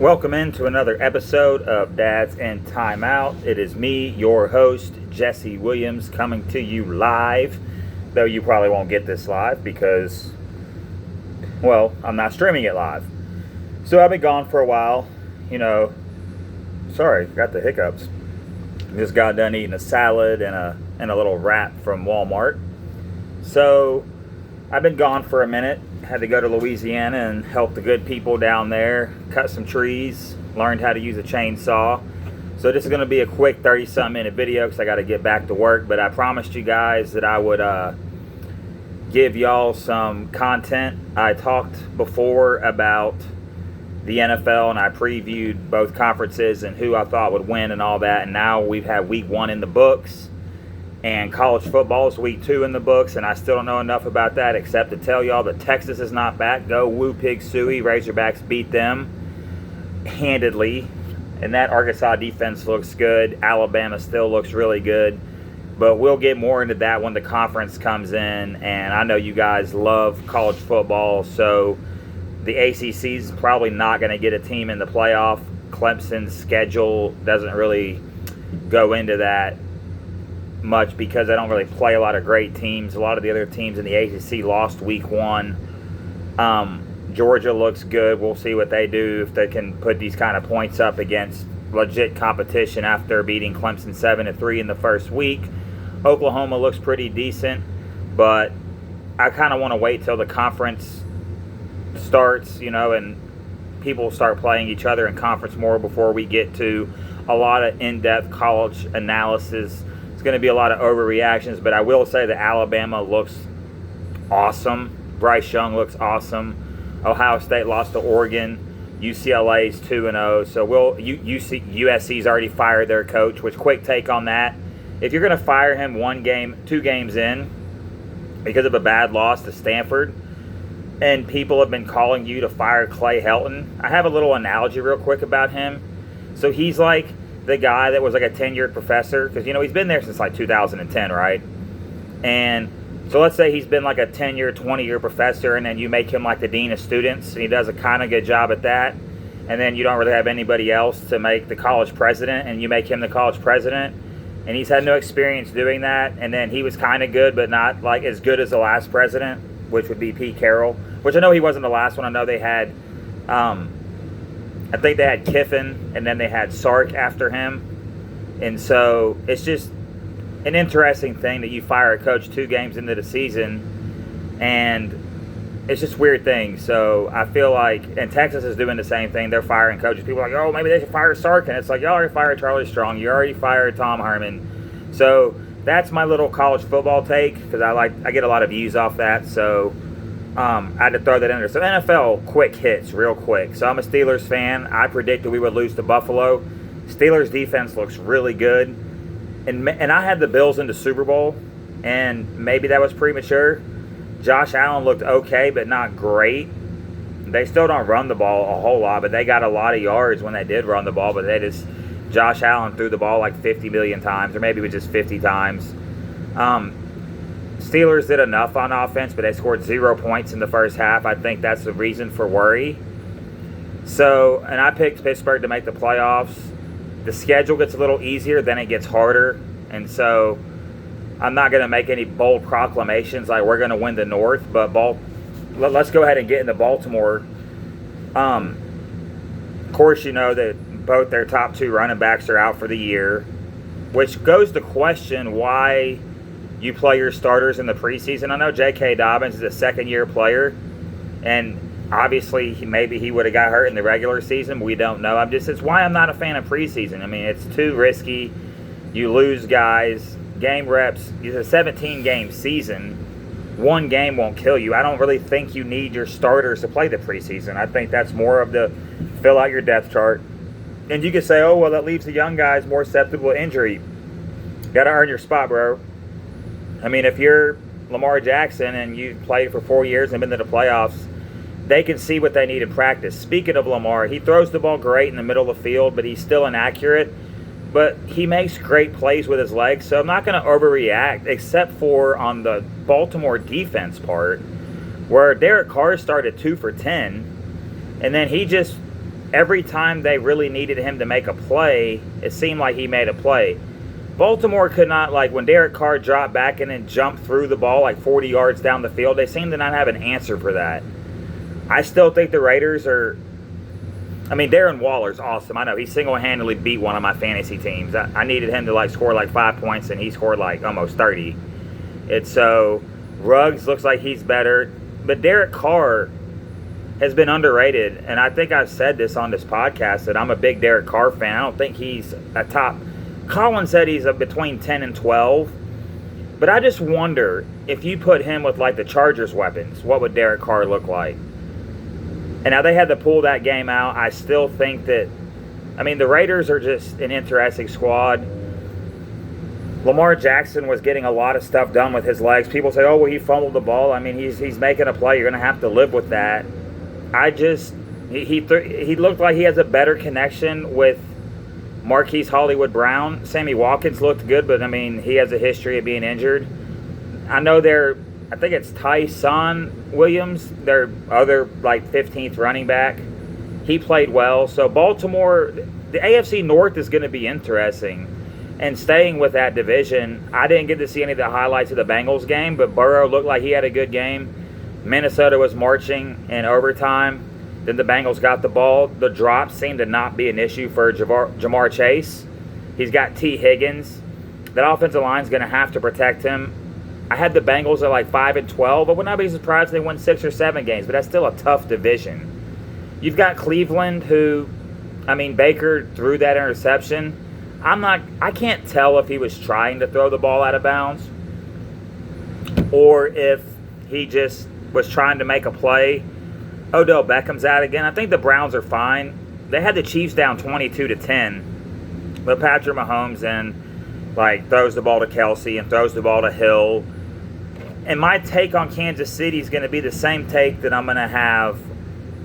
Welcome into another episode of Dads in Timeout. It is me, your host, Jesse Williams, coming to you live. Though you probably won't get this live because, well, I'm not streaming it live. So I've been gone for a while. Sorry, got the hiccups. Just got done eating a salad and a little wrap from Walmart. So I've been gone for a minute. Had to go to Louisiana and help the good people down there, cut some trees, learned how to use a chainsaw. So this is going to be a quick 30-something minute video because I got to get back to work. But I promised you guys that I would give y'all some content. I talked before about the NFL and I previewed both conferences and who I thought would win and all that. And now we've had week 1 in the books. And college football is week 2 in the books, and I still don't know enough about that except to tell y'all that Texas is not back. Go Woo Pig Suey. Razorbacks beat them handedly. And that Arkansas defense looks good. Alabama still looks really good. But we'll get more into that when the conference comes in. And I know you guys love college football, so the ACC is probably not going to get a team in the playoff. Clemson's schedule doesn't really go into that much because they don't really play a lot of great teams. A lot of the other teams in the ACC lost week 1. Georgia looks good. We'll see what they do if they can put these kind of points up against legit competition after beating Clemson 7-3 in the first week. Oklahoma looks pretty decent, but I kind of want to wait till the conference starts, and people start playing each other in conference more before we get to a lot of in-depth college analysis. Going to be a lot of overreactions, but I will say that Alabama looks awesome. Bryce Young looks awesome. Ohio State lost to Oregon. UCLA's 2-0. So USC's already fired their coach, which quick take on that. If you're going to fire him 2 games in because of a bad loss to Stanford, and people have been calling you to fire Clay Helton, I have a little analogy real quick about him. So he's like the guy that was like a tenured professor, because he's been there since like 2010, right? And so let's say he's been like a 10-year, 20-year professor, and then you make him like the dean of students, and he does a kind of good job at that, and then you don't really have anybody else to make the college president, and you make him the college president, and he's had no experience doing that, and then he was kind of good, but not like as good as the last president, which would be Pete Carroll, which I know he wasn't the last one. I know they had I think they had Kiffin, and then they had Sark after him. And so it's just an interesting thing that you fire a coach 2 games into the season, and it's just weird things. So I feel like, and Texas is doing the same thing. They're firing coaches. People are like, oh, maybe they should fire Sark. And it's like, y'all already fired Charlie Strong. You already fired Tom Herman. So that's my little college football take, because I get a lot of views off that. So I had to throw that in there. So NFL quick hits real quick. So I'm a Steelers fan. I predicted we would lose to Buffalo. Steelers defense looks really good. And I had the Bills in the Super Bowl, and maybe that was premature. Josh Allen looked okay, but not great. They still don't run the ball a whole lot, but they got a lot of yards when they did run the ball. But Josh Allen threw the ball like 50 million times, or maybe it was just 50 times. Steelers did enough on offense, but they scored 0 points in the first half. I think that's the reason for worry. So, and I picked Pittsburgh to make the playoffs. The schedule gets a little easier, then it gets harder. And so I'm not going to make any bold proclamations like we're going to win the North, but let's go ahead and get into Baltimore. Of course, you know that both their top 2 running backs are out for the year, which goes to question why you play your starters in the preseason. I know J.K. Dobbins is a second-year player, and obviously maybe he would have got hurt in the regular season. We don't know. It's why I'm not a fan of preseason. I mean, it's too risky. You lose guys, game reps. It's a 17-game season. 1 game won't kill you. I don't really think you need your starters to play the preseason. I think that's more of the fill out your depth chart. And you can say, oh, well, that leaves the young guys more susceptible to injury. Got to earn your spot, bro. I mean, if you're Lamar Jackson and you've played for 4 years and been to the playoffs, they can see what they need in practice. Speaking of Lamar, he throws the ball great in the middle of the field, but he's still inaccurate. But he makes great plays with his legs, so I'm not going to overreact, except for on the Baltimore defense part, where Derek Carr started 2 for 10, and then he just every time they really needed him to make a play, it seemed like he made a play. Baltimore could not, like when Derek Carr dropped back and then jumped through the ball like 40 yards down the field, they seemed to not have an answer for that. I still think the Raiders are, I mean, Darren Waller's awesome. I know he single-handedly beat one of my fantasy teams. I needed him to like score like 5 points, and he scored like almost 30. It's so Ruggs looks like he's better, but Derek Carr has been underrated, and I think I've said this on this podcast that I'm a big Derek Carr fan. I don't think he's a top. Colin said he's between 10 and 12, but I just wonder if you put him with like the Chargers weapons, what would Derek Carr look like? And now they had to pull that game out. I still think that, I mean, the Raiders are just an interesting squad. Lamar Jackson was getting a lot of stuff done with his legs. People say, oh, well, he fumbled the ball. I mean, he's making a play. You're going to have to live with that. He looked like he has a better connection with Marquise Hollywood Brown. Sammy Watkins looked good, but, I mean, he has a history of being injured. I know I think it's Tyson Williams, their other, like, 15th running back. He played well. So Baltimore, the AFC North is going to be interesting. And staying with that division, I didn't get to see any of the highlights of the Bengals game, but Burrow looked like he had a good game. Minnesota was marching in overtime. Then the Bengals got the ball. The drops seemed to not be an issue for Jamar Chase. He's got T. Higgins. That offensive line's going to have to protect him. I had the Bengals at like 5 and 12. I would not be surprised if they win 6 or 7 games, but that's still a tough division. You've got Cleveland, who, I mean, Baker threw that interception. I can't tell if he was trying to throw the ball out of bounds or if he just was trying to make a play. Odell Beckham's out again. I think the Browns are fine. They had the Chiefs down 22-10, but Patrick Mahomes then throws the ball to Kelsey and throws the ball to Hill. And my take on Kansas City is going to be the same take that I'm going to have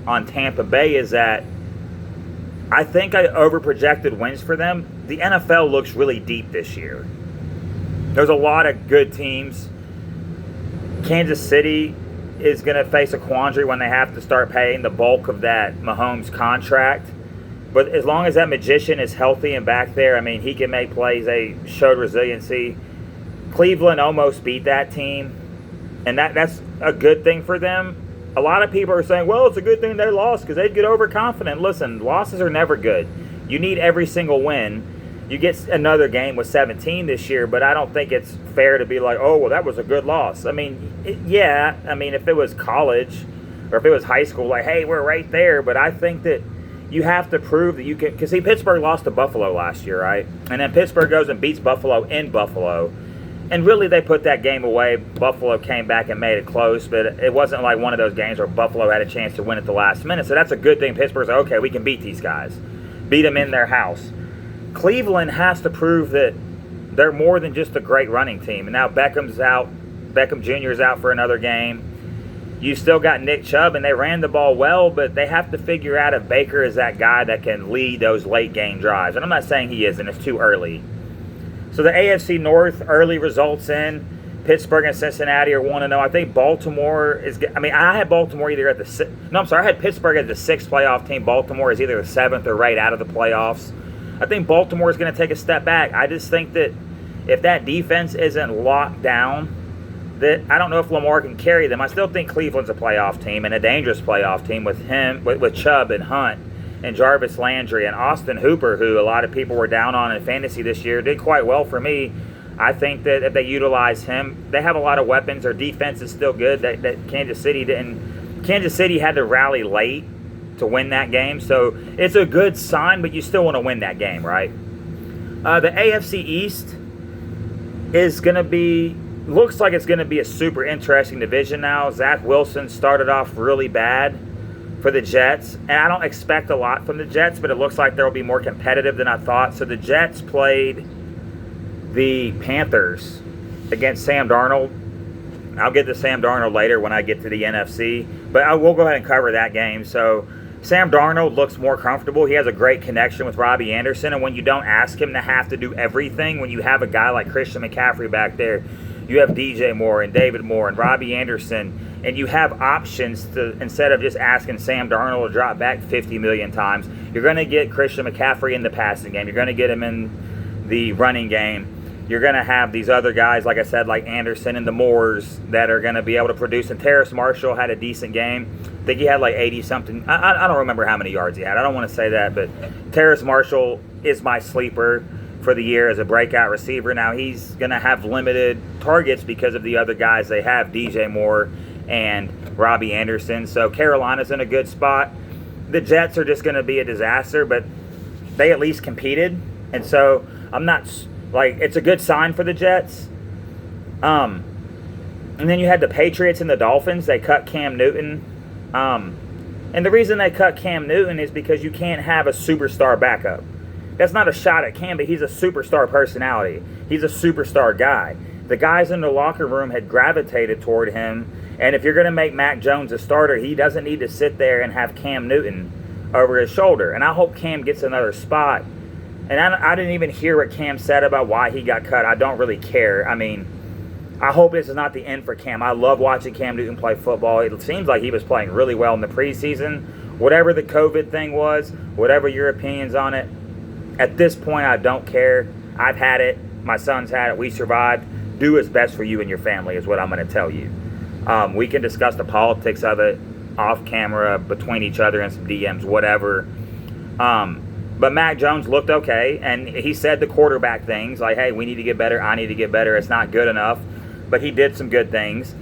on Tampa Bay, is that I think I overprojected wins for them. The NFL looks really deep this year. There's a lot of good teams. Kansas City is going to face a quandary when they have to start paying the bulk of that Mahomes contract. But as long as that magician is healthy and back there, I mean, he can make plays. They showed resiliency. Cleveland almost beat that team, and that's a good thing for them. A lot of people are saying, well, it's a good thing they lost because they'd get overconfident. Listen, losses are never good. You need every single win. You get another game with 17 this year, but I don't think it's fair to be like, oh, well, that was a good loss. I mean, if it was college or if it was high school, like, hey, we're right there. But I think that you have to prove that you can, because, see, Pittsburgh lost to Buffalo last year, right? And then Pittsburgh goes and beats Buffalo in Buffalo. And really, they put that game away. Buffalo came back and made it close, but it wasn't like one of those games where Buffalo had a chance to win at the last minute. So that's a good thing. Pittsburgh's like, okay, we can beat these guys. Beat them in their house. Cleveland has to prove that they're more than just a great running team. And now Beckham's out. Beckham Jr. is out for another game. You still got Nick Chubb, and they ran the ball well, but they have to figure out if Baker is that guy that can lead those late game drives. And I'm not saying he isn't. It's too early. So the AFC North, early results in. Pittsburgh and Cincinnati are 1-0. I think Baltimore is, I had Baltimore either at I had Pittsburgh as the 6th playoff team. Baltimore is either the 7th or right out of the playoffs. I think Baltimore is going to take a step back. I just think that if that defense isn't locked down, that I don't know if Lamar can carry them. I still think Cleveland's a playoff team and a dangerous playoff team with Chubb and Hunt and Jarvis Landry and Austin Hooper, who a lot of people were down on in fantasy this year, did quite well for me. I think that if they utilize him, they have a lot of weapons. Their defense is still good. That Kansas City didn't. Kansas City had to rally late to win that game, so it's a good sign. But you still want to win that game, right? The AFC East is going to be. Looks like it's going to be a super interesting division now. Zach Wilson started off really bad for the Jets, and I don't expect a lot from the Jets, but it looks like they'll be more competitive than I thought. So the Jets played the Panthers against Sam Darnold. I'll get to Sam Darnold later when I get to the NFC, but I will go ahead and cover that game. So Sam Darnold looks more comfortable. He has a great connection with Robbie Anderson, and when you don't ask him to have to do everything, when you have a guy like Christian McCaffrey back there, You have DJ Moore and David Moore and Robbie Anderson, and you have options to, instead of just asking Sam Darnold to drop back 50 million times, you're going to get Christian McCaffrey in the passing game. You're going to get him in the running game. You're going to have these other guys, like I said, like Anderson and the Moores, that are going to be able to produce. And Terrace Marshall had a decent game. I think he had like 80-something. I don't remember how many yards he had. I don't want to say that, but Terrace Marshall is my sleeper for the year as a breakout receiver. Now, he's going to have limited targets because of the other guys they have, DJ Moore and Robbie Anderson. So Carolina's in a good spot. The Jets are just going to be a disaster, but they at least competed. And so I'm not... Like, it's a good sign for the Jets. And then you had the Patriots and the Dolphins. They cut Cam Newton. And the reason they cut Cam Newton is because you can't have a superstar backup. That's not a shot at Cam, but he's a superstar personality. He's a superstar guy. The guys in the locker room had gravitated toward him. And if you're going to make Mac Jones a starter, he doesn't need to sit there and have Cam Newton over his shoulder. And I hope Cam gets another spot. And I didn't even hear what Cam said about why he got cut. I don't really care. I mean, I hope this is not the end for Cam. I love watching Cam Newton play football. It seems like he was playing really well in the preseason. Whatever the COVID thing was, whatever your opinions on it, at this point, I don't care. I've had it. My son's had it. We survived. Do what's best for you and your family is what I'm going to tell you. We can discuss the politics of it off camera, between each other and some DMs, whatever. But Mac Jones looked okay, and he said the quarterback things, like, hey, we need to get better, I need to get better, it's not good enough. But he did some good things.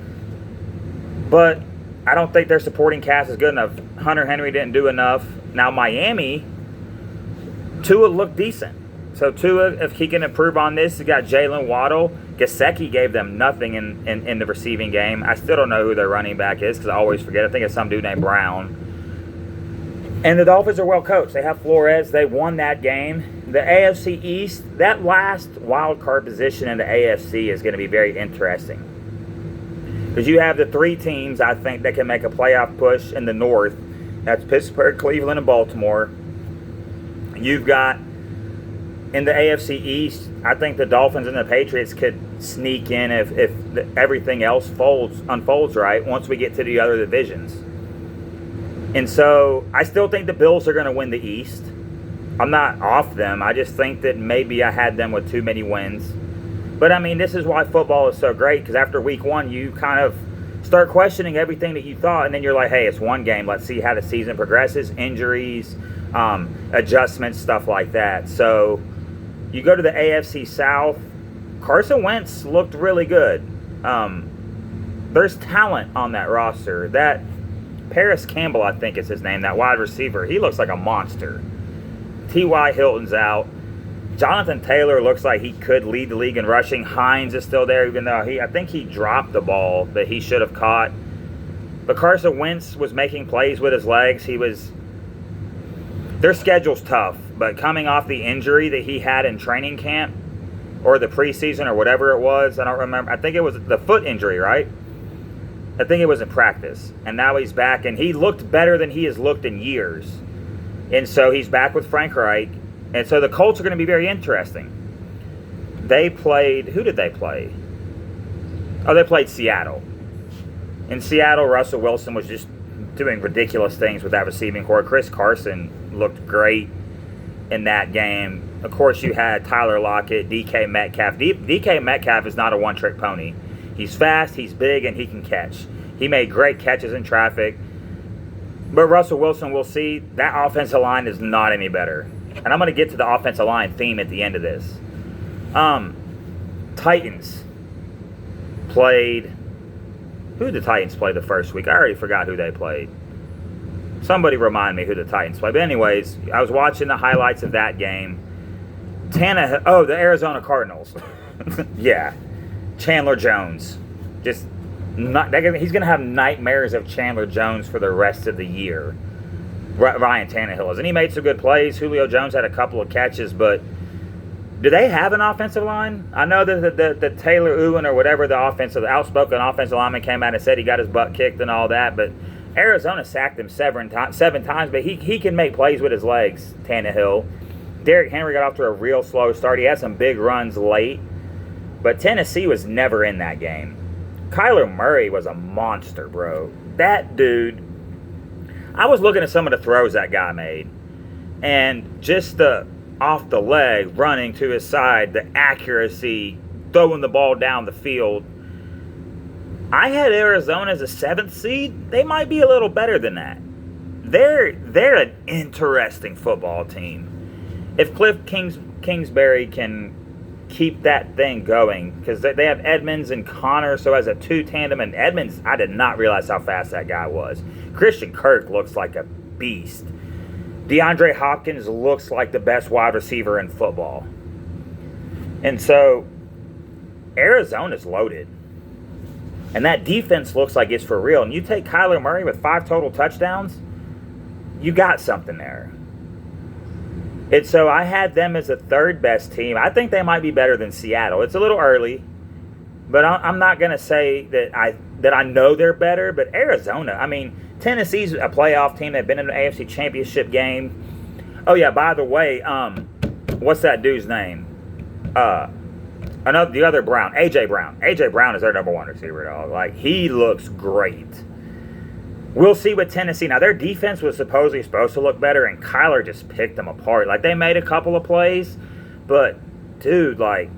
But I don't think their supporting cast is good enough. Hunter Henry didn't do enough. Now, Miami, Tua looked decent. So Tua, if he can improve on this, he got Jalen Waddle. Gesicki gave them nothing in the receiving game. I still don't know who their running back is because I always forget. I think it's some dude named Brown. And the Dolphins are well coached. They have Flores. They won that game. The AFC East, that last wild card position in the AFC is going to be very interesting. Because you have the three teams, I think, that can make a playoff push in the North. That's Pittsburgh, Cleveland, and Baltimore. You've got, in the AFC East, I think the Dolphins and the Patriots could sneak in if everything else unfolds right once we get to the other divisions. And so I still think the Bills are going to win the East. I'm not off them. I just think that maybe I had them with too many wins. But, I mean, this is why football is so great, because after week one, you kind of start questioning everything that you thought, and then you're like, hey, it's one game. Let's see how the season progresses, injuries, adjustments, stuff like that. So you go to the AFC South. Carson Wentz looked really good. There's talent on that roster. That Paris Campbell, I think is his name, that wide receiver, he looks like a monster. T.Y. Hilton's out. Jonathan Taylor looks like he could lead the league in rushing. Hines is still there, even though I think he dropped the ball that he should have caught. But Carson Wentz was making plays with his legs. Their schedule's tough, but coming off the injury that he had in training camp, or the preseason, or whatever it was, I don't remember. I think it was the foot injury, right? I think it was in practice. And now he's back, and he looked better than he has looked in years. And so he's back with Frank Reich. And so the Colts are going to be very interesting. They played, who did they play? Oh, they played Seattle. In Seattle, Russell Wilson was just doing ridiculous things with that receiving core. Chris Carson looked great in that game. Of course, you had Tyler Lockett, DK Metcalf. DK Metcalf is not a one-trick pony. He's fast, he's big, and he can catch. He made great catches in traffic. But Russell Wilson, we'll see. That offensive line is not any better. And I'm going to get to the offensive line theme at the end of this. Titans played... Who did the Titans play the first week? I already forgot who they played. Somebody remind me who the Titans played. But anyways, I was watching the highlights of that game. The Arizona Cardinals. Yeah. Chandler Jones. He's going to have nightmares of Chandler Jones for the rest of the year. Ryan Tannehill is. And he made some good plays. Julio Jones had a couple of catches, but do they have an offensive line? I know that the Taylor Ewan or whatever the outspoken offensive lineman came out and said he got his butt kicked and all that, but Arizona sacked him seven times, but he can make plays with his legs, Tannehill. Derrick Henry got off to a real slow start. He had some big runs late. But Tennessee was never in that game. Kyler Murray was a monster, bro. That dude, I was looking at some of the throws that guy made. And just the off the leg, running to his side, the accuracy, throwing the ball down the field. I had Arizona as a 7th seed. They might be a little better than that. They're an interesting football team. If Cliff Kingsbury can keep that thing going, because they have Edmonds and Connor, so as a 2 tandem, and Edmonds, I did not realize how fast that guy was. Christian Kirk looks like a beast. DeAndre Hopkins looks like the best wide receiver in football. And so, Arizona's loaded. And that defense looks like it's for real. And you take Kyler Murray with 5 total touchdowns, you got something there. And so I had them as the 3rd best team. I think they might be better than Seattle. It's a little early, but I'm not going to say that I know they're better. But Arizona, I mean, Tennessee's a playoff team. They've been in the AFC Championship game. Oh yeah, by the way, what's that dude's name? The other Brown, AJ Brown. AJ Brown is their number 1 receiver, dog. Like, he looks great. We'll see with Tennessee. Now, their defense was supposed to look better, and Kyler just picked them apart. Like, they made a couple of plays, but, dude, like,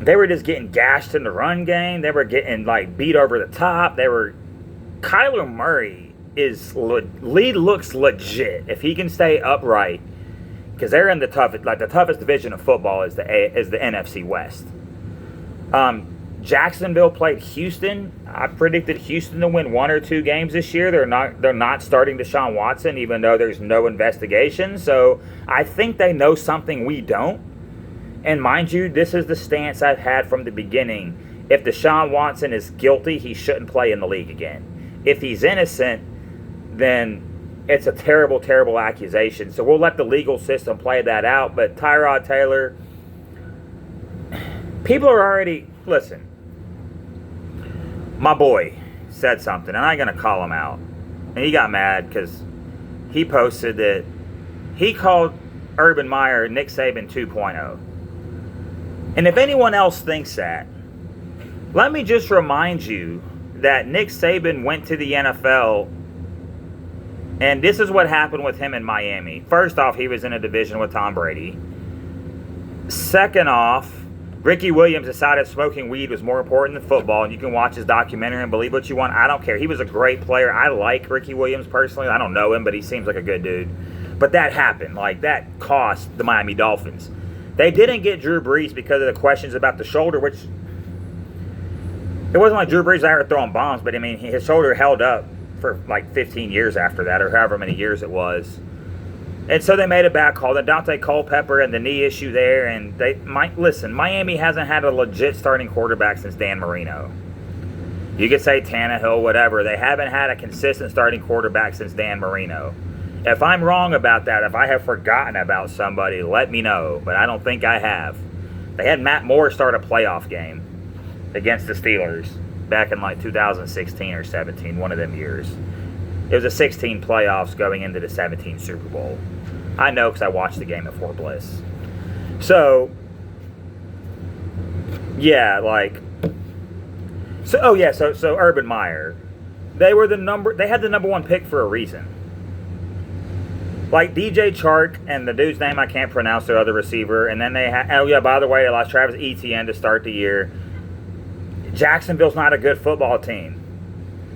they were just getting gashed in the run game. They were getting, like, beat over the top. Kyler Murray looks legit. If he can stay upright, because they're in the toughest division of football is the NFC West. Jacksonville played Houston. I predicted Houston to win 1 or 2 games this year. They're not starting Deshaun Watson, even though there's no investigation. So I think they know something we don't. And mind you, this is the stance I've had from the beginning. If Deshaun Watson is guilty, he shouldn't play in the league again. If he's innocent, then it's a terrible, terrible accusation. So we'll let the legal system play that out. But Tyrod Taylor, people are already, listen, my boy said something, and I ain't going to call him out. And he got mad because he posted that he called Urban Meyer Nick Saban 2.0. And if anyone else thinks that, let me just remind you that Nick Saban went to the NFL, and this is what happened with him in Miami. First off, he was in a division with Tom Brady. Second off, Ricky Williams decided smoking weed was more important than football, and you can watch his documentary and believe what you want. I don't care. He was a great player. I like Ricky Williams personally. I don't know him, but he seems like a good dude. But that happened. Like, that cost the Miami Dolphins. They didn't get Drew Brees because of the questions about the shoulder, which it wasn't like Drew Brees was out there throwing bombs, but I mean, his shoulder held up for like 15 years after that, or however many years it was. And so they made a bad call. Then Dante Culpepper and the knee issue there, and they might listen. Miami hasn't had a legit starting quarterback since Dan Marino. You could say Tannehill, whatever. They haven't had a consistent starting quarterback since Dan Marino. If I'm wrong about that, if I have forgotten about somebody, let me know. But I don't think I have. They had Matt Moore start a playoff game against the Steelers back in like 2016 or 17, one of them years. It was a 16 playoffs going into the 17 Super Bowl. I know because I watched the game at Fort Bliss. So, yeah, like, so Urban Meyer, they had the number 1 pick for a reason. Like DJ Chark and the dude's name I can't pronounce, their other receiver, and then they had, by the way, they lost Travis Etienne to start the year. Jacksonville's not a good football team.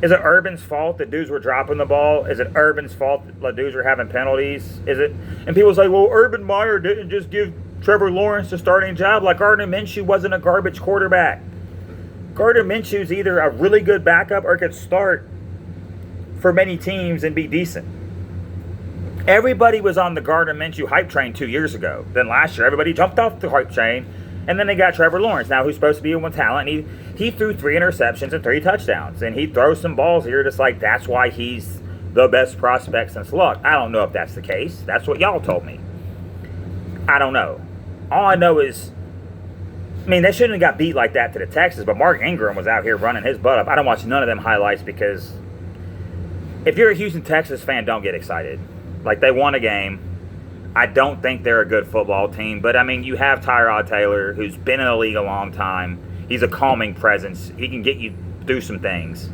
Is it Urban's fault that dudes were dropping the ball? Is it Urban's fault that the dudes were having penalties? Is it? And people say, well, Urban Meyer didn't just give Trevor Lawrence a starting job. Like Gardner Minshew wasn't a garbage quarterback. Gardner Minshew's either a really good backup or could start for many teams and be decent. Everybody was on the Gardner Minshew hype train 2 years ago. Then last year, everybody jumped off the hype train. And then they got Trevor Lawrence, now who's supposed to be with talent. And he threw 3 interceptions and 3 touchdowns. And he throws some balls here just like that's why he's the best prospect since Luck. I don't know if that's the case. That's what y'all told me. I don't know. All I know is, I mean, they shouldn't have got beat like that to the Texans, but Mark Ingram was out here running his butt up. I don't watch none of them highlights because if you're a Houston Texans fan, don't get excited. Like, they won a game. I don't think they're a good football team. But, I mean, you have Tyrod Taylor, who's been in the league a long time. He's a calming presence. He can get you through some things.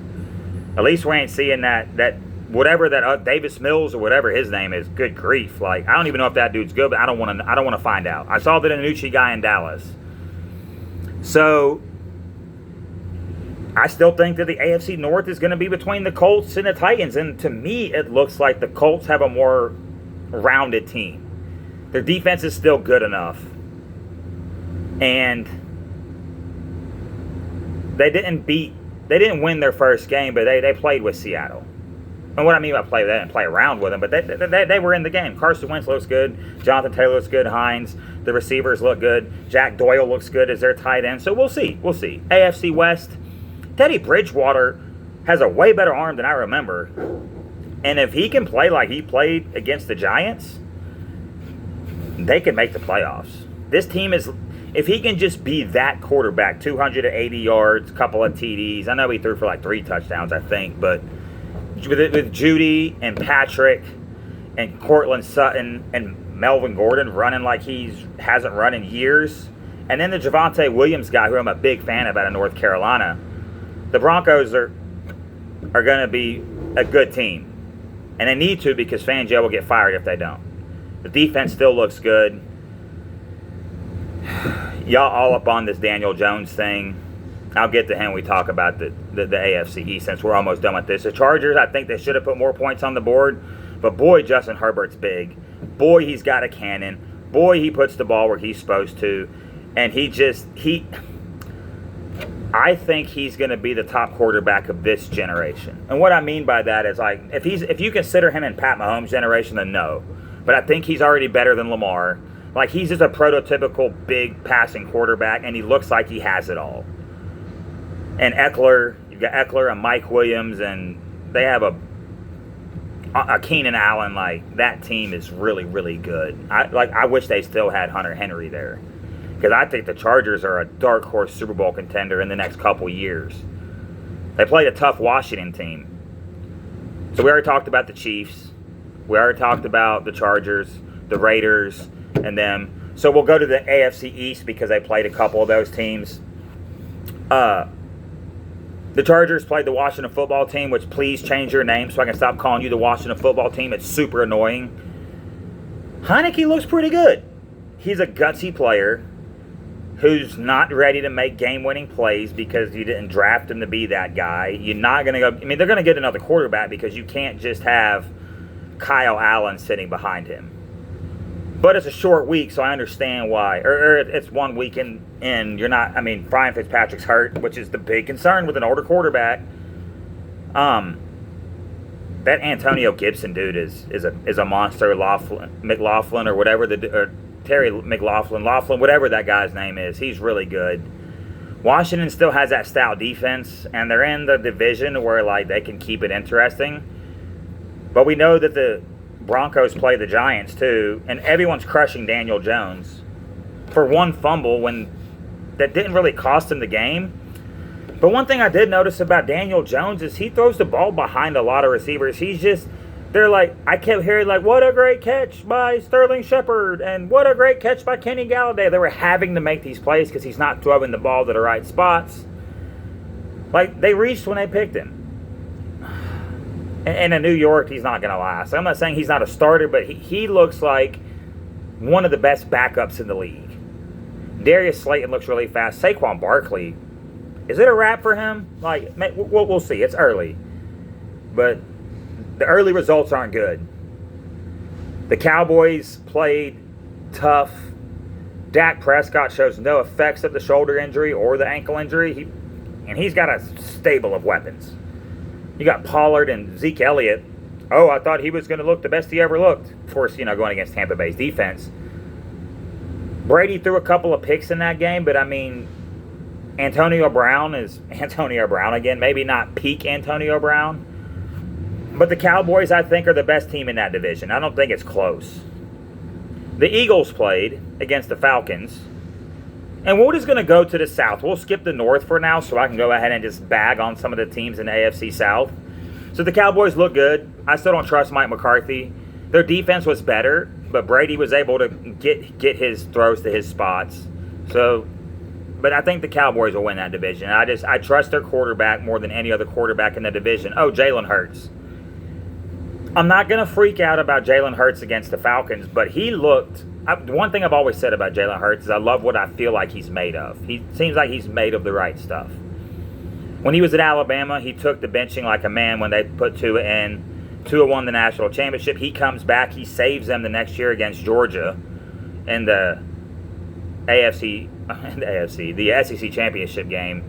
At least we ain't seeing that whatever that Davis Mills or whatever his name is. Good grief! Like, I don't even know if that dude's good, but I don't want to find out. I saw the Danucci guy in Dallas, so I still think that the AFC North is going to be between the Colts and the Titans. And to me, it looks like the Colts have a more rounded team. Their defense is still good enough, and they didn't win their first game, but they played with Seattle. And what I mean by play, they didn't play around with them, but they were in the game. Carson Wentz looks good. Jonathan Taylor looks good. Hines, the receivers look good. Jack Doyle looks good as their tight end. So we'll see. AFC West, Teddy Bridgewater has a way better arm than I remember. And if he can play like he played against the Giants, they can make the playoffs. This team is, if he can just be that quarterback, 280 yards, couple of TDs. I know he threw for like 3 touchdowns, I think, but with Judy and Patrick and Cortland Sutton and Melvin Gordon running like he hasn't run in years, and then the Javonte Williams guy, who I'm a big fan of out of North Carolina, the Broncos are going to be a good team. And they need to, because Fangio will get fired if they don't. The defense still looks good. Y'all all up on this Daniel Jones thing. I'll get to him when we talk about the AFC East, since we're almost done with this. The Chargers, I think they should have put more points on the board. But boy, Justin Herbert's big. Boy, he's got a cannon. Boy, he puts the ball where he's supposed to. And I think he's going to be the top quarterback of this generation. And what I mean by that is, like, if you consider him in Pat Mahomes' generation, then no. But I think he's already better than Lamar. Like, he's just a prototypical big passing quarterback, and he looks like he has it all. And you've got Eckler and Mike Williams, and they have a Keenan Allen. Like, that team is really, really good. I wish they still had Hunter Henry there, because I think the Chargers are a dark horse Super Bowl contender in the next couple years. They played a tough Washington team. So we already talked about the Chiefs. We already talked about the Chargers, the Raiders, and them. So we'll go to the AFC East, because they played a couple of those teams. The Chargers played the Washington football team, which, please change your name so I can stop calling you the Washington football team. It's super annoying. Heineke looks pretty good. He's a gutsy player who's not ready to make game-winning plays because you didn't draft him to be that guy. You're not going to go... I mean, they're going to get another quarterback, because you can't just have Kyle Allen sitting behind him. But it's a short week, so I understand why. Or it's 1 week and you're not... I mean, Brian Fitzpatrick's hurt, which is the big concern with an older quarterback. That Antonio Gibson dude is a monster. McLaughlin or whatever, or Terry McLaughlin, whatever that guy's name is. He's really good. Washington still has that stout defense, and they're in the division where, like, they can keep it interesting. But we know that the Broncos play the Giants too, and everyone's crushing Daniel Jones for one fumble that didn't really cost him the game. But one thing I did notice about Daniel Jones is he throws the ball behind a lot of receivers. They're like, I kept hearing, like, what a great catch by Sterling Shepard, and what a great catch by Kenny Galladay. They were having to make these plays because he's not throwing the ball to the right spots. Like, they reached when they picked him. And in New York, he's not going to last. I'm not saying he's not a starter, but he looks like one of the best backups in the league. Darius Slayton looks really fast. Saquon Barkley, is it a wrap for him? Like, we'll see. It's early. But the early results aren't good. The Cowboys played tough. Dak Prescott shows no effects of the shoulder injury or the ankle injury. He's got a stable of weapons. You got Pollard and Zeke Elliott. Oh, I thought he was going to look the best he ever looked. Of course, going against Tampa Bay's defense. Brady threw a couple of picks in that game, but I mean, Antonio Brown is Antonio Brown again. Maybe not peak Antonio Brown. But the Cowboys, I think, are the best team in that division. I don't think it's close. The Eagles played against the Falcons. And we're just going to go to the South. We'll skip the North for now so I can go ahead and just bag on some of the teams in the AFC South. So the Cowboys look good. I still don't trust Mike McCarthy. Their defense was better, but Brady was able to get his throws to his spots. So, but I think the Cowboys will win that division. I trust their quarterback more than any other quarterback in the division. Oh, Jalen Hurts. I'm not going to freak out about Jalen Hurts against the Falcons, but he looked. One thing I've always said about Jalen Hurts is I love what I feel like he's made of. He seems like he's made of the right stuff. When he was at Alabama, he took the benching like a man when they put Tua in. Tua won the national championship. He comes back. He saves them the next year against Georgia in the the SEC championship game.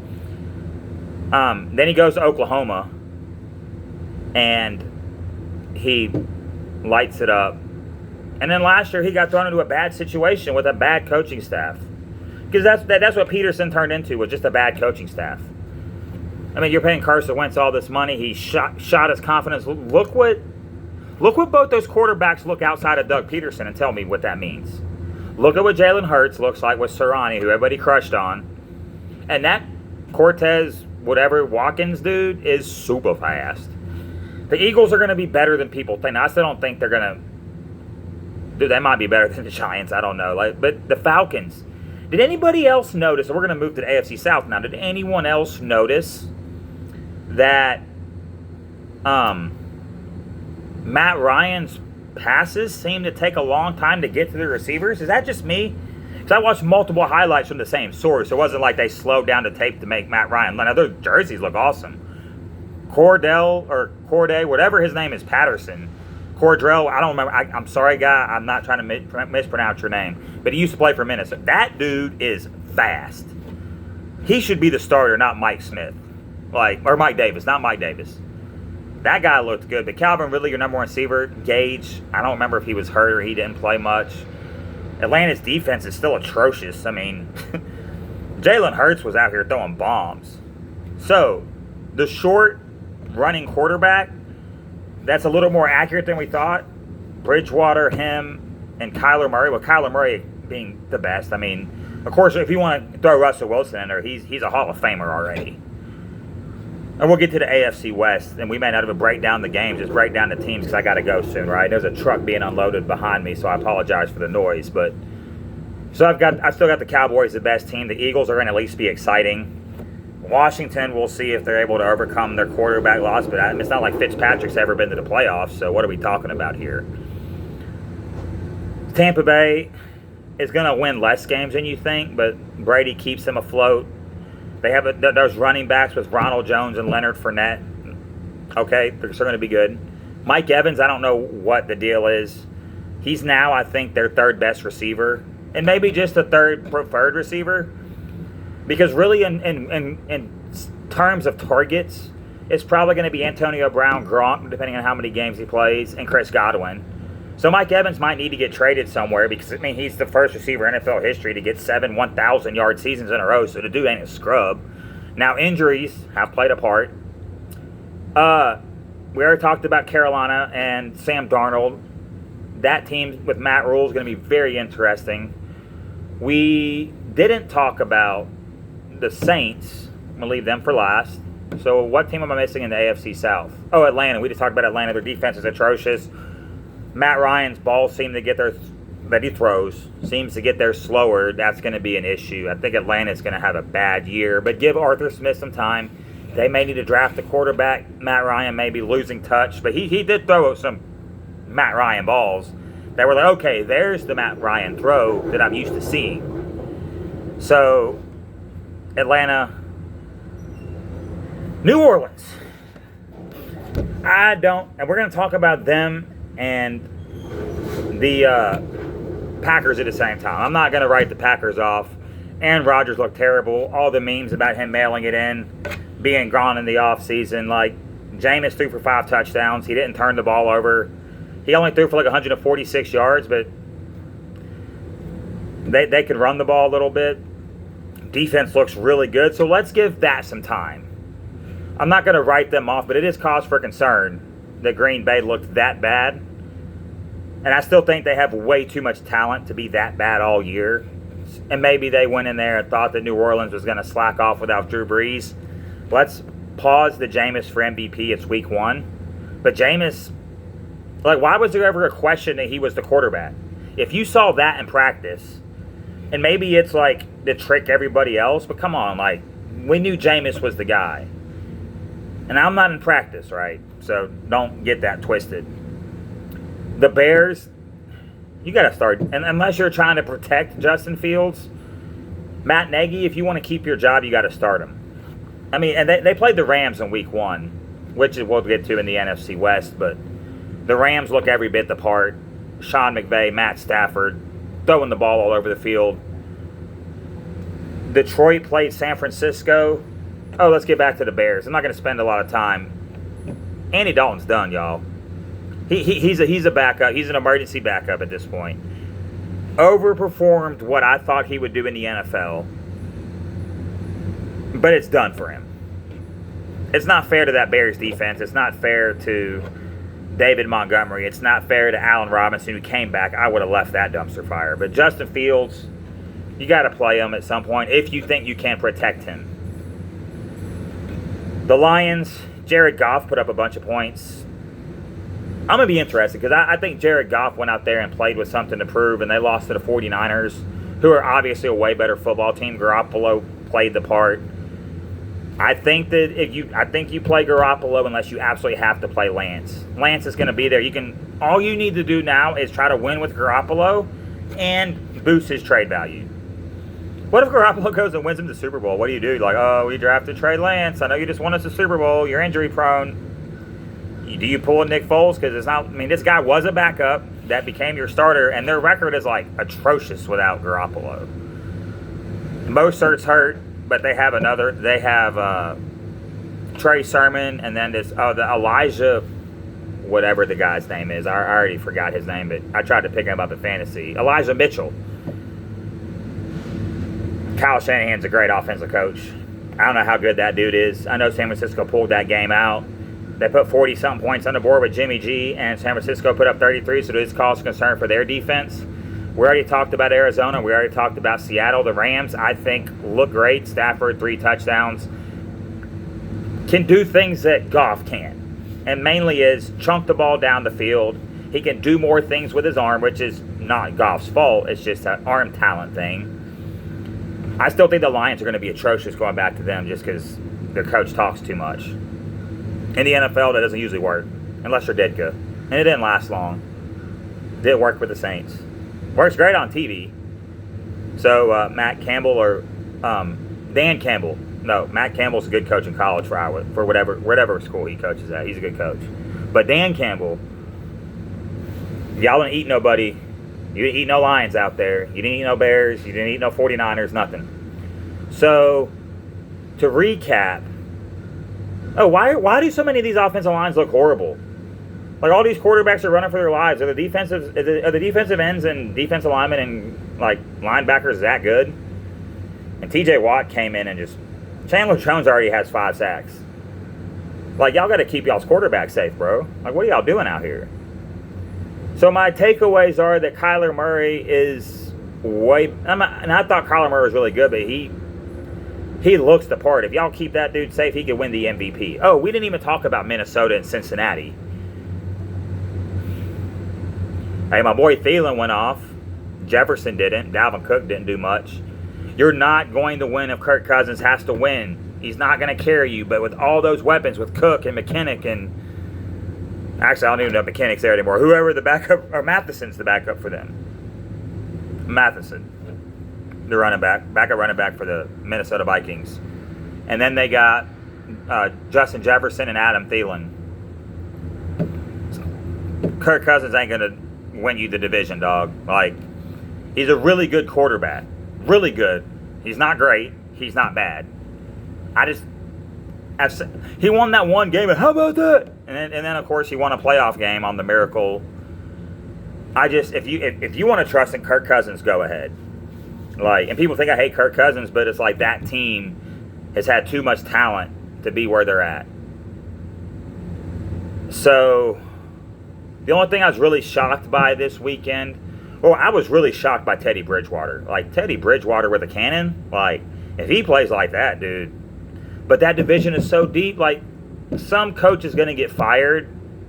Then he goes to Oklahoma, and he lights it up. And then last year he got thrown into a bad situation with a bad coaching staff, because that's what Peterson turned into, was just a bad coaching staff. I mean, you're paying Carson Wentz all this money. He shot his confidence. Look what both those quarterbacks look outside of Doug Peterson, and tell me what that means. Look at what Jalen Hurts looks like with Sirianni, who everybody crushed on. And that Cortez, whatever, Watkins dude is super fast. The Eagles are going to be better than people think. Now, I still don't think they're going to. Dude, they might be better than the Giants. I don't know. But the Falcons. Did anybody else notice? We're going to move to the AFC South now. Did anyone else notice that Matt Ryan's passes seem to take a long time to get to the receivers? Is that just me? Because I watched multiple highlights from the same source. It wasn't like they slowed down the tape to make Matt Ryan. Now, their jerseys look awesome. Corday, whatever his name is, Patterson. Cordell, I don't remember. I'm sorry, guy. I'm not trying to mispronounce your name. But he used to play for Minnesota. That dude is fast. He should be the starter, not Mike Smith. Or Mike Davis, not Mike Davis. That guy looked good. But Calvin Ridley, your number one receiver, Gage, I don't remember if he was hurt or he didn't play much. Atlanta's defense is still atrocious. I mean, Jalen Hurts was out here throwing bombs. So, the short running quarterback, that's a little more accurate than we thought. Bridgewater, him, and Kyler Murray. Well, Kyler Murray being the best. I mean, of course, if you want to throw Russell Wilson in there, he's a Hall of Famer already. And we'll get to the AFC West, and we may not even break down the games, just break down the teams, because I got to go soon, right? There's a truck being unloaded behind me, so I apologize for the noise. But so I still got the Cowboys, the best team. The Eagles are going to at least be exciting. Washington, we'll see if they're able to overcome their quarterback loss, but it's not like Fitzpatrick's ever been to the playoffs, so what are we talking about here? Tampa Bay is going to win less games than you think, but Brady keeps them afloat. They have those running backs with Ronald Jones and Leonard Fournette. Okay, they're still going to be good. Mike Evans, I don't know what the deal is. He's now, I think, their third best receiver, and maybe just the third preferred receiver. Because really, in terms of targets, it's probably going to be Antonio Brown, Gronk, depending on how many games he plays, and Chris Godwin. So Mike Evans might need to get traded somewhere, because, I mean, he's the first receiver in NFL history to get 7 1,000-yard seasons in a row, so the dude ain't a scrub. Now, injuries have played a part. We already talked about Carolina and Sam Darnold. That team with Matt Rule is going to be very interesting. We didn't talk about the Saints. I'm going to leave them for last. So what team am I missing in the AFC South? Oh, Atlanta. We just talked about Atlanta. Their defense is atrocious. Matt Ryan's balls seem to get that he throws seems to get there slower. That's going to be an issue. I think Atlanta's going to have a bad year. But give Arthur Smith some time. They may need to draft a quarterback. Matt Ryan may be losing touch. But he did throw some Matt Ryan balls that were like, okay, there's the Matt Ryan throw that I'm used to seeing. So, Atlanta, New Orleans. And we're going to talk about them and the Packers at the same time. I'm not going to write the Packers off. Aaron Rodgers looked terrible. All the memes about him mailing it in, being gone in the offseason. Like, Jameis threw for 5 touchdowns. He didn't turn the ball over. He only threw for like 146 yards, but they could run the ball a little bit. Defense looks really good, so let's give that some time. I'm not going to write them off, but it is cause for concern that Green Bay looked that bad. And I still think they have way too much talent to be that bad all year. And maybe they went in there and thought that New Orleans was going to slack off without Drew Brees. Let's pause the Jameis for MVP. It's week 1. But Jameis, like, why was there ever a question that he was the quarterback? If you saw that in practice, and maybe it's like to trick everybody else, but come on, like, we knew Jameis was the guy. And I'm not in practice, right? So don't get that twisted. The Bears, you got to start, and unless you're trying to protect Justin Fields, Matt Nagy, if you want to keep your job, you got to start him. I mean, and they played the Rams in week 1, which we'll get to in the NFC West, but the Rams look every bit the part. Sean McVay, Matt Stafford, throwing the ball all over the field. Detroit played San Francisco. Oh, let's get back to the Bears. I'm not going to spend a lot of time. Andy Dalton's done, y'all. He's a backup. He's an emergency backup at this point. Overperformed what I thought he would do in the NFL. But it's done for him. It's not fair to that Bears defense. It's not fair to David Montgomery. It's not fair to Allen Robinson, who came back. I would have left that dumpster fire. But Justin Fields, you got to play him at some point if you think you can protect him. The Lions, Jared Goff put up a bunch of points. I'm going to be interested because I think Jared Goff went out there and played with something to prove, and they lost to the 49ers, who are obviously a way better football team. Garoppolo played the part. I think you play Garoppolo unless you absolutely have to play Lance. Lance is going to be there. All you need to do now is try to win with Garoppolo and boost his trade value. What if Garoppolo goes and wins him the Super Bowl? What do you do? Like, oh, we drafted Trey Lance. I know you just won us the Super Bowl. You're injury prone. Do you pull a Nick Foles? Because it's not. I mean, this guy was a backup that became your starter, and their record is like atrocious without Garoppolo. Mostert's hurt. But they have another. They have Trey Sermon, and then the Elijah, whatever the guy's name is. I already forgot his name, but I tried to pick him up in fantasy. Elijah Mitchell. Kyle Shanahan's a great offensive coach. I don't know how good that dude is. I know San Francisco pulled that game out. They put 40-something points on the board with Jimmy G, and San Francisco put up 33, so this cause concern for their defense. We already talked about Arizona. We already talked about Seattle. The Rams, I think, look great. Stafford, 3 touchdowns. Can do things that Goff can. And mainly is chunk the ball down the field. He can do more things with his arm, which is not Goff's fault. It's just an arm talent thing. I still think the Lions are going to be atrocious going back to them just because their coach talks too much. In the NFL, that doesn't usually work. Unless you're Ditka. And it didn't last long. Did work with the Saints. Works great on TV. So, Matt Campbell or Dan Campbell. No, Matt Campbell's a good coach in college for whatever school he coaches at. He's a good coach. But Dan Campbell, y'all didn't eat nobody. You didn't eat no Lions out there. You didn't eat no Bears. You didn't eat no 49ers, nothing. So, to recap, why do so many of these offensive lines look horrible? Like, all these quarterbacks are running for their lives. Are the defensive ends and defensive linemen and, like, linebackers that good? And T.J. Watt came in and just... Chandler Jones already has 5 sacks. Like, y'all got to keep y'all's quarterback safe, bro. Like, what are y'all doing out here? So my takeaways are that Kyler Murray is way... and I thought Kyler Murray was really good, but he looks the part. If y'all keep that dude safe, he could win the MVP. Oh, we didn't even talk about Minnesota and Cincinnati. Hey, my boy Thielen went off. Jefferson didn't. Dalvin Cook didn't do much. You're not going to win if Kirk Cousins has to win. He's not going to carry you. But with all those weapons, with Cook and McKinnick and... Actually, I don't even know if McKinnick's there anymore. Whoever the backup... Or Matheson's the backup for them. Matheson. The running back. Backup running back for the Minnesota Vikings. And then they got Justin Jefferson and Adam Thielen. Kirk Cousins ain't going to win you the division, dog. Like, he's a really good quarterback. Really good. He's not great. He's not bad. He won that one game, and how about that? And then of course he won a playoff game on the miracle. If you want to trust in Kirk Cousins, go ahead. Like, and people think I hate Kirk Cousins, but it's like that team has had too much talent to be where they're at. So the only thing I was really shocked by this weekend, I was really shocked by Teddy Bridgewater. Like, Teddy Bridgewater with a cannon, like, if he plays like that, dude. But that division is so deep, like, some coach is going to get fired,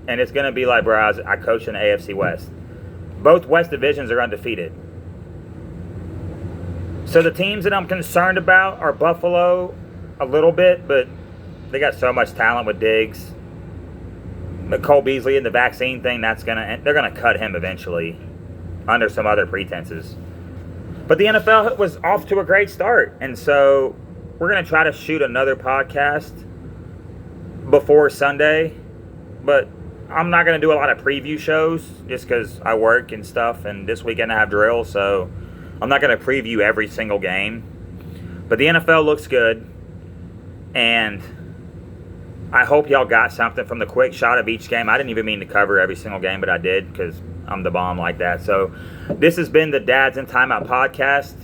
and it's going to be like, bro, I coach in the AFC West. Both West divisions are undefeated. So the teams that I'm concerned about are Buffalo a little bit, but they got so much talent with Diggs. But Cole Beasley and the vaccine thing, they're gonna cut him eventually under some other pretenses. But the NFL was off to a great start, and so we're gonna try to shoot another podcast before Sunday, but I'm not gonna do a lot of preview shows just because I work and stuff, and this weekend I have drills, so I'm not gonna preview every single game. But the NFL looks good, and I hope y'all got something from the quick shot of each game. I didn't even mean to cover every single game, but I did because I'm the bomb like that. So this has been the Dads in Timeout podcast.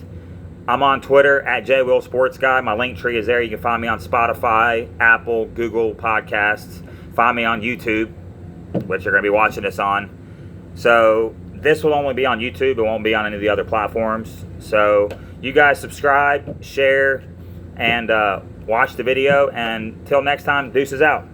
I'm on Twitter at JWillSportsGuy. My link tree is there. You can find me on Spotify, Apple, Google Podcasts. Find me on YouTube, which you're going to be watching this on. So this will only be on YouTube. It won't be on any of the other platforms. So you guys subscribe, share, and watch the video. And till next time, deuces out.